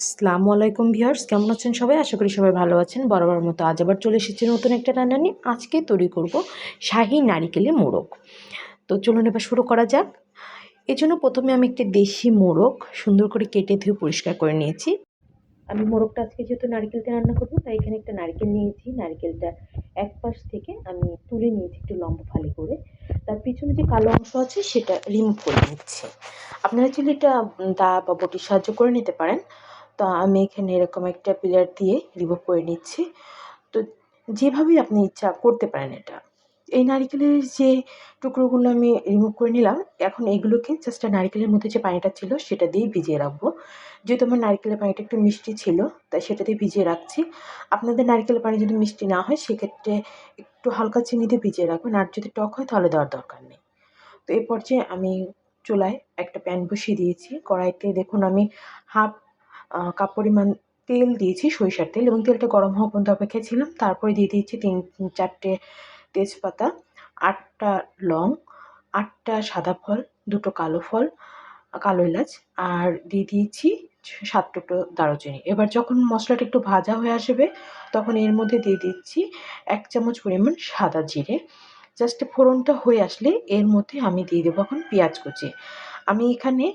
আসসালামু আলাইকুম ভিউয়ার্স, কেমন আছেন সবাই? আশা করি সবাই ভালো আছেন। বরাবর মতো আজ আবার চলে এসেছি নতুন একটা রান্না নিয়ে। আজকে তৈরি করব শাহী নারিকেলের মোড়ক। তো চলুন এবার শুরু করা যাক। এজন্য প্রথমে আমি একটি দেশি মোড়ক সুন্দর করে কেটে ধুয়ে পরিষ্কার করে নিয়েছি। আমি মোড়কটা আজকে যেহেতু নারকেল দিয়ে রান্না করবো, তাই এখানে একটা নারকেল নিয়েছি। নারকেলটা এক পাশ থেকে আমি তুলে নিয়েছি একটু লম্বা ফালি করে। তার পিছনে যে কালো অংশ আছে সেটা রিমুভ করে নিচ্ছি। আপনারা চাইলে এটা দা বা বটির সাহায্য করে নিতে পারেন। তো আমি এখানে এরকম একটা পিলার দিয়ে রিমুভ করে নিচ্ছি। তো যেভাবেই আপনি ইচ্ছা করতে পারেন এটা। এই নারিকেলের যে টুকরোগুলো আমি রিমুভ করে নিলাম, এখন এগুলোকে জাস্ট নারিকেলের মধ্যে যে পানিটা ছিল সেটা দিয়ে ভিজিয়ে রাখবো। যেহেতু আমার নারিকেলের পানিটা একটু মিষ্টি ছিল, তাই সেটা দিয়ে ভিজিয়ে রাখছি। আপনাদের নারিকেলের পানি যদি মিষ্টি না হয় সেক্ষেত্রে একটু হালকা চিনি দিয়ে ভিজিয়ে রাখবেন, আর যদি টক হয় তাহলে দেওয়ার দরকার নেই। তো এই পর্যায়ে আমি চুলায় একটা প্যান বসিয়ে দিয়েছি। কড়াইতে দেখুন আমি হাফ কাপ পরিমাণ তেল দিয়েছি, সরিষার তেল, এবং তেলটা গরম হওয়া পর্যন্ত অপেক্ষায় ছিলাম। তারপরে দিয়ে দিয়েছি 3-4টে তেজপাতা, 8টা লং, 8টা সাদা ফল, 2টো কালো ফল, কালো এলাচ, আর দিয়ে দিয়েছি 7 টুকরো দারুচিনি। এবার যখন মশলাটা একটু ভাজা হয়ে আসবে, তখন এর মধ্যে দিয়ে দিচ্ছি 1 চামচ পরিমাণ সাদা জিরে। জাস্ট ফোড়নটা হয়ে আসলে এর মধ্যে আমি দিয়ে দেবো এখন পেঁয়াজ কুচি। আমি এখানে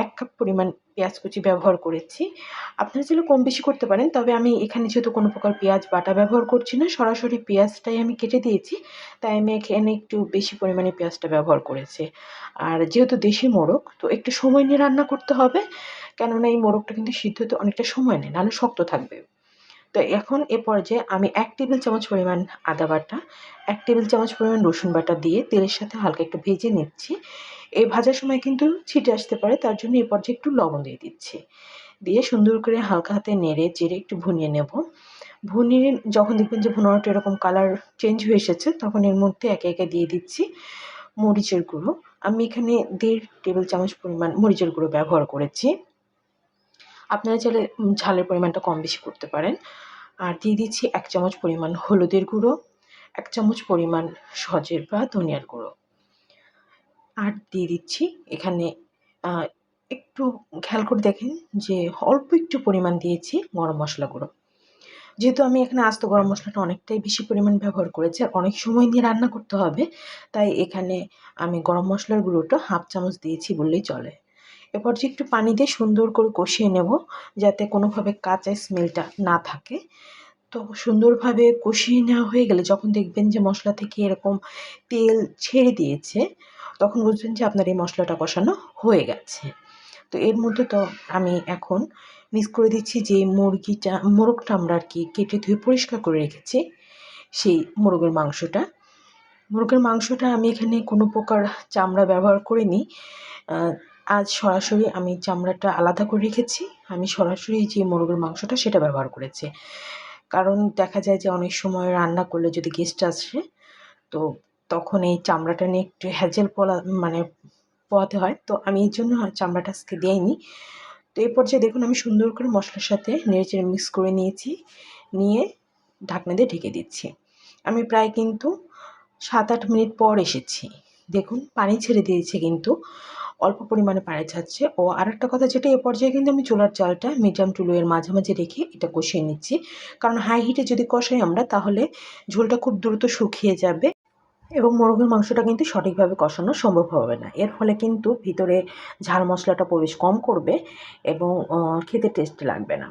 1 কাপ পরিমাণ পেঁয়াজ কুচি ব্যবহার করেছি। আপনারা চাইলে কম বেশি করতে পারেন, তবে আমি এখানে যেহেতু কোনো প্রকার পেঁয়াজ বাটা ব্যবহার করছি না, সরাসরি পেঁয়াজটাই আমি কেটে দিয়েছি, তাই আমি এখানে একটু বেশি পরিমাণে পেঁয়াজটা ব্যবহার করেছি। আর যেহেতু দেশি মোড়ক, তো একটু সময় নিয়ে রান্না করতে হবে, কেননা এই মোড়কটা কিন্তু সিদ্ধ হতে অনেকটা সময় নেয়, নাহলে শক্ত থাকবে। তো এখন এ পর্যায়ে আমি 1 টেবিল চামচ পরিমাণ আদা বাটা, 1 টেবিল চামচ পরিমাণ রসুন বাটা দিয়ে তেলের সাথে হালকা একটু ভেজে নিচ্ছি। এই ভাজার সময় কিন্তু ছিটে আসতে পারে, তার জন্য এ পর্যায়ে একটু লবণ দিয়ে দিচ্ছি। দিয়ে সুন্দর করে হালকা হাতে নেড়ে চেড়ে একটু ভুনিয়ে নেব। ভুনিয়ে যখন দেখবেন যে ভুনাটা এরকম কালার চেঞ্জ হয়ে এসেছে, তখন এর মধ্যে একে একে দিয়ে দিচ্ছি মরিচের গুঁড়ো। আমি এখানে 1.5 টেবিল চামচ পরিমাণ মরিচের গুঁড়ো ব্যবহার করেছি। আপনারা চাইলে ঝালের পরিমাণটা কম বেশি করতে পারেন। আর দিয়ে দিচ্ছি 1 চামচ পরিমাণ হলুদের গুঁড়ো, 1 চামচ পরিমাণ সজের বা ধনিয়ার গুঁড়ো। আর দিয়ে দিচ্ছি এখানে আ একটু খেয়াল করে দেখেন যে অল্প একটু পরিমাণ দিয়েছি গরম মসলা গুঁড়ো। যেহেতু আমি এখানে আস্ত গরম মসলাটা অনেকটাই বেশি পরিমাণ ব্যবহার করেছি আর অনেক সময় নিয়ে রান্না করতে হবে, তাই এখানে আমি গরম মসলার গুঁড়োটা হাফ চামচ দিয়েছি বললেই চলে। এরপর যে একটু পানি দিয়ে সুন্দর করে কষিয়ে নেব, যাতে কোনোভাবে কাঁচা স্মেলটা না থাকে। তো সুন্দরভাবে কষিয়ে নেওয়া হয়ে গেলে যখন দেখবেন যে মশলা থেকে এরকম তেল ছেড়ে দিয়েছে, তখন বুঝবেন যে আপনার এই মশলাটা কষানো হয়ে গেছে। তো এর মধ্যে তো আমি এখন মিক্স করে দিচ্ছি যে মোরগটা আমরা আর কি কেটে ধুয়ে পরিষ্কার করে রেখেছি, সেই মোরগের মাংসটা। মোরগের মাংসটা আমি এখানে কোনো প্রকার চামড়া ব্যবহার করিনি। আজ সরাসরি আমি চামড়াটা আলাদা করে রেখেছি। আমি সরাসরি যে মোরগের মাংসটা সেটা ব্যবহার করেছি। কারণ দেখা যায় যে অনেক সময় রান্না করলে যদি গেস্ট আসে, তো তখন এই চামড়াটা নিয়ে একটু হ্যাজেল মানে পোহাতে হয়। তো আমি এই জন্য চামড়াটা আজকে দেইনি। তো এই পর্যায়ে দেখুন আমি সুন্দর করে মশলার সাথে নেড়েচেড়ে মিক্স করে নিয়েছি। নিয়ে ঢাকনা দিয়ে ঢেকে দিচ্ছি। আমি প্রায় কিন্তু 7-8 মিনিট পর এসেছি। দেখুন পানি ছেড়ে দিয়েছে কিন্তু। অল্প পরিমাণে পানি ছাড়ছে। ও আরেকটা কথা, যেটা এ পর্যায়ে কিন্তু আমি চুলার জালটা মিডিয়াম টু লো এর মাঝামাঝি রেখে এটা কষিয়ে নিচ্ছি। কারণ হাই হিটে যদি কষাই আমরা, তাহলে ঝোলটা খুব দ্রুত শুকিয়ে যাবে এবং মোরগের মাংসটা কিন্তু সঠিকভাবে কষানো সম্ভব হবে না। এর ফলে কিন্তু ভিতরে ঝাল মশলাটা প্রবেশ কম করবে এবং খেতে টেস্টি লাগবে না।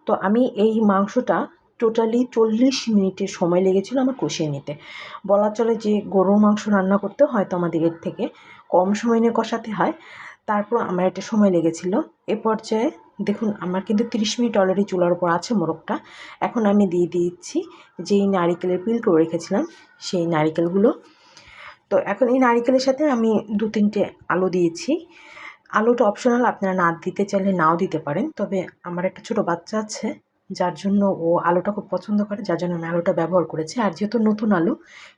তো আমি এই মাংসটা টোটালি 40 মিনিটের সময় লেগেছিল আমার কষিয়ে নিতে। বলা চলে যে গরুর মাংস রান্না করতে হয়তো আমাদের এর থেকে কম সময় নিয়ে কষাতে হয়। তারপর আমার এটা সময় লেগেছিল। এ পর্যায়ে দেখুন আমার কিন্তু 30 মিনিট অলরেডি চুলার উপর আছে মোরগটা। এখন আমি দিয়ে দিচ্ছি যেই নারিকেলের পিল করে রেখেছিলাম সেই নারিকেলগুলো। তো এখন এই নারিকেলের সাথে আমি 2-3টে আলু দিয়েছি। আলুটা অপশনাল, আপনারা না দিতে চাইলে নাও দিতে পারেন। তবে আমার একটা ছোটো বাচ্চা আছে, যার জন্য ও আলুটা খুব পছন্দ করে, যার জন্য আমি আলুটা ব্যবহার করেছি। আর যেহেতু নতুন আলু,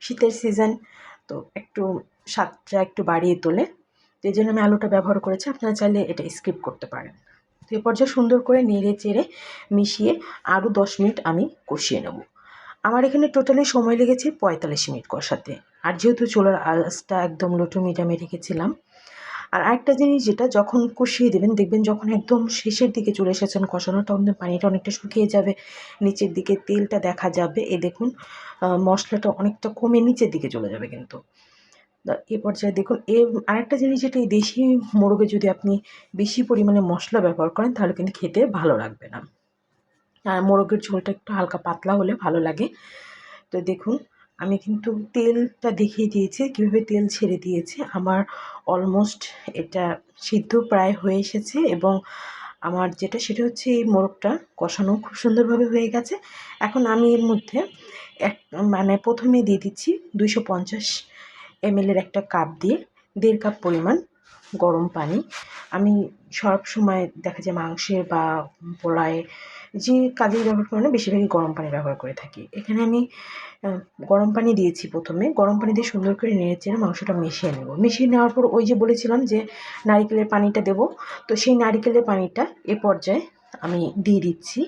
শীতের সিজন, তো একটু স্বাদটা একটু বাড়িয়ে তোলে। তো এই জন্য আমি আলুটা ব্যবহার করেছি। আপনারা চাইলে এটা স্কিপ করতে পারেন। তো এ পর্যায়ে সুন্দর করে নেড়ে চেড়ে মিশিয়ে আরও 10 মিনিট আমি কষিয়ে নেব। আমার এখানে টোটালি সময় লেগেছে 45 মিনিট কষাতে। আর যেহেতু চুলার আঁচটা একদম লো টু মিডিয়ামে রেখেছিলাম, আর আরেকটা জিনিস যেটা, যখন কষিয়ে দেবেন দেখবেন যখন একদম শেষের দিকে চলে এসেছেন কষানো, তখন পানিটা অনেকটা শুকিয়ে যাবে, নিচের দিকে তেলটা দেখা যাবে। এই দেখুন মশলাটা অনেকটা কমে নিচের দিকে চলে যাবে কিন্তু। এ পর্যায়ে দেখুন আরেকটা জিনিস যেটা, এই দেশি মোরগে যদি আপনি বেশি পরিমাণে মশলা ব্যবহার করেন তাহলে কিন্তু খেতে ভালো লাগবে না। আর মোরগের ঝোলটা একটু হালকা পাতলা হলে ভালো লাগে। তো দেখুন আমি কিন্তু তেলটা দেখিয়ে দিয়েছি কীভাবে তেল ছেড়ে দিয়েছে। আমার অলমোস্ট এটা সিদ্ধ প্রায় হয়ে এসেছে, এবং আমার যেটা সেটা হচ্ছে এই মোরগটা কষানো খুব সুন্দরভাবে হয়ে গেছে। এখন আমি এর মধ্যে প্রথমে দিয়ে দিচ্ছি 250 ml একটা কাপ দিয়ে 1.5 কাপ পরিমাণ গরম পানি। আমি সব সময় দেখা যায় মাংসে বা পোলায় যে কাজে ব্যবহার করে না, বেশিরভাগই গরম পানি ব্যবহার করে থাকি। এখানে আমি গরম পানি দিয়েছি প্রথমে। গরম পানি দিয়ে সুন্দর করে নেড়েচেড়ে মাংসটা মিশিয়ে নেব। মিশিয়ে নেওয়ার পর ওই যে বলেছিলাম যে নারিকেলের পানিটা দেব, তো সেই নারিকেলের পানিটা এ পর্যায়ে আমি দিয়ে দিচ্ছি।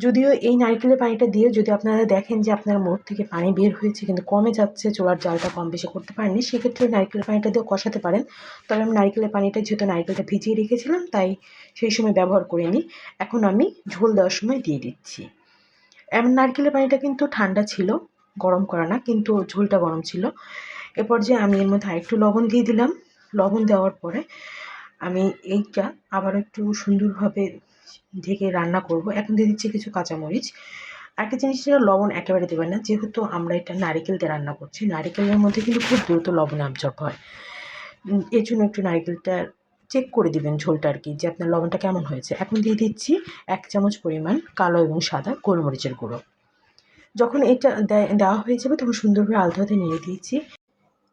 যদিও এই নারিকেলের পানিটা দিয়ে যদি আপনারা দেখেন যে আপনার মুখ থেকে পানি বের হয়েছে কিন্তু কমে যাচ্ছে, চুলার জালটা কম বেশি করতে পারেননি, সেক্ষেত্রে নারিকেলের পানিটা দিয়ে কষাতে পারেন। তবে আমি নারিকেলের পানিটা, যেহেতু নারিকেলটা ভিজিয়ে রেখেছিলাম, তাই সেই সময় ব্যবহার করিনি। এখন আমি ঝোল দেওয়ার সময় দিয়ে দিচ্ছি। নারকেলের পানিটা কিন্তু ঠান্ডা ছিল, গরম করা না, কিন্তু ঝোলটা গরম ছিল। এ পর্যায়ে আমি এর মধ্যে আরেকটু লবণ দিয়ে দিলাম। লবণ দেওয়ার পরে আমি এইটা আবার একটু সুন্দরভাবে ঢেকে রান্না করব। এখন দিয়ে দিচ্ছি কিছু কাঁচামরিচ। একটা জিনিস, লবণ একেবারে দেবেন না, যেহেতু আমরা এটা নারিকেল দিয়ে রান্না করছি। নারিকেলের মধ্যে কিন্তু খুব দ্রুত লবণ অ্যাবজর্ব হয়। এর জন্য একটু নারিকেলটা চেক করে দিবেন ঝোলটা আর কি, যে আপনার লবণটা কেমন হয়েছে। এখন দিয়ে দিচ্ছি 1 চামচ পরিমাণ কালো এবং সাদা গোলমরিচের গুঁড়ো। যখন এটা দেওয়া হয়ে যাবে তখন সুন্দরভাবে আলতো হাতে নেড়ে দিয়েছি।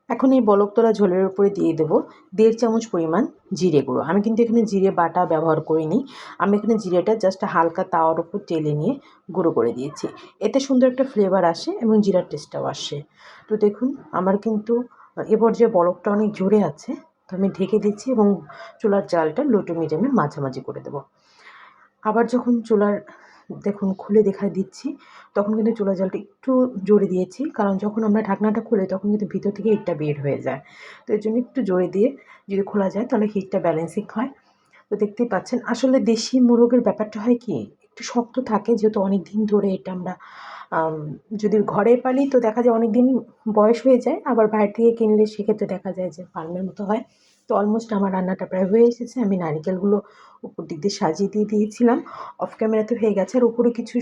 এখন এই বলক তোলা ঝোলের উপরে দিয়ে দেবো 1.5 চামচ পরিমাণ জিরে গুঁড়ো। আমি কিন্তু এখানে জিরে বাটা ব্যবহার করিনি। আমি এখানে জিরেটা জাস্ট হালকা তাওয়ার উপর টেলে নিয়ে গুঁড়ো করে দিয়েছি। এতে সুন্দর একটা ফ্লেভার আসে এবং জিরার টেস্টটাও আসে। তো দেখুন আমার কিন্তু এ পর্যায়ে বলকটা অনেক জোরে আছে, তো আমি ঢেকে দিচ্ছি এবং চুলার জালটা লো টু মিডিয়ামের মাঝামাঝি করে দেবো। আবার যখন চুলার দেখুন খুলে দেখা দিচ্ছি, তখন কিন্তু চুলার জালটা একটু জোরে দিয়েছি, কারণ যখন আমরা ঢাকনাটা খুলি তখন কিন্তু ভিতর থেকে হিটটা বের হয়ে যায়। তো এর জন্য একটু জোরে দিয়ে যদি খোলা যায় তাহলে হিটটা ব্যালেন্সিং হয়। তো দেখতেই পাচ্ছেন আসলে দেশি মোরগের ব্যাপারটা হয় কি, একটু শক্ত থাকে, যেহেতু অনেক দিন ধরে এটা আমরা যদি ঘরে পালি তো দেখা যায় অনেক দিন বয়স হয়ে যায়, আবার বাইরে থেকে কিনলে সেক্ষেত্রে দেখা যায় যে ফার্মের মতো হয়। তো অলমোস্ট আমার রান্নাটা প্রায় হয়ে এসেছে। আমি নারিকেলগুলো উপর দিক দিয়ে সাজিয়ে দিয়ে দিয়েছিলাম, অফ ক্যামেরাতে হয়ে গেছে। আর উপরে কিছু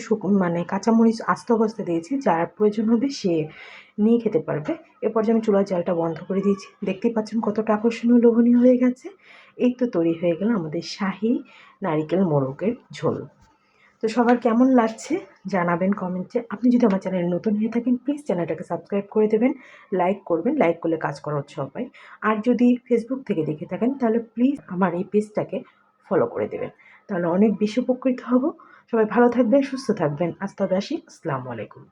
কাঁচামরিচ আস্ত অবস্থা দিয়েছি, যার প্রয়োজন হবে সে নিয়ে খেতে পারবে। এরপর যে আমি চুলার জালটা বন্ধ করে দিয়েছি, দেখতেই পাচ্ছেন কতটা আকর্ষণীয় লোভনীয় হয়ে গেছে। এই তো তৈরি হয়ে গেল আমাদের শাহী নারিকেল মোরগের ঝোল। তো সবার কেমন লাগছে জানাবেন কমেন্টে। আপনি যদি আমার চ্যানেলে নতুন হয়ে থাকেন প্লিজ চ্যানেলটাকে সাবস্ক্রাইব করে দেবেন, লাইক করবেন, লাইক করলে কাজ করার উৎসাহ পাই। আর যদি ফেসবুক থেকে দেখে থাকেন তাহলে প্লিজ আমার এই পেজটাকে ফলো করে দেবেন, তাহলে অনেক বেশি উপকৃত হব। সবাই ভালো থাকবেন, সুস্থ থাকবেন। আজ তবে আসি, আসসালামু আলাইকুম।